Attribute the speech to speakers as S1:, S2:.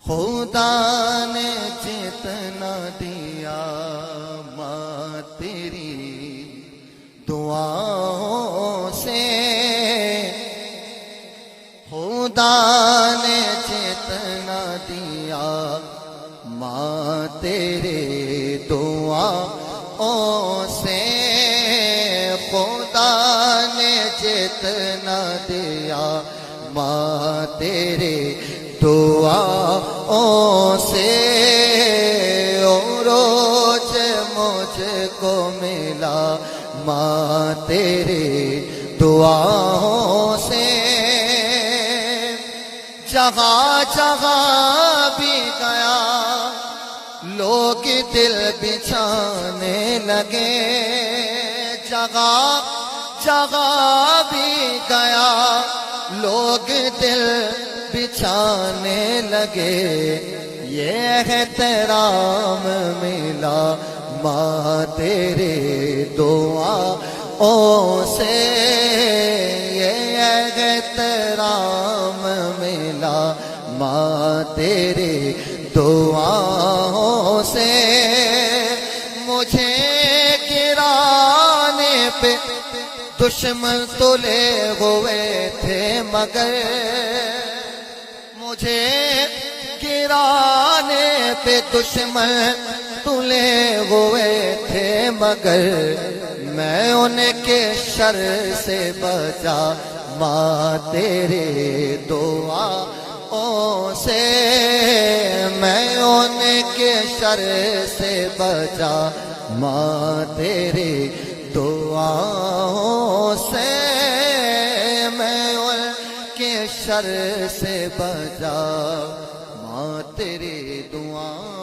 S1: خدا نے جتنا دیا ماں تیری دعاؤں سے، خدا نے جتنا دیا ماں تیرے دعاؤں سے، خدا نے جتنا دیا ماں تیرے دعاؤں سے، اور روز مجھ کو ملا ماں تیرے دعاؤں سے، جگہ جگہ بھی گیا لوگ دل بچھانے لگے، جگہ جگہ بھی گیا لوگ دل بچھانے لگے، یہ احترام ملا ماں تیرے دعاؤں سے، یہ احترام ملا ماں تیرے دعاؤں سے، مجھے گرانے پہ دشمن تلے ہوئے تھے مگر، مجھے گرانے پہ دشمن تلے ہوئے تھے مگر، میں ان کے شر سے بچا ماں تیرے دعاؤں سے، میں ان کے شر سے بچا ماں تیرے دعاؤں سے، میں ان کے شر سے بچا ماں تیرے دعاؤں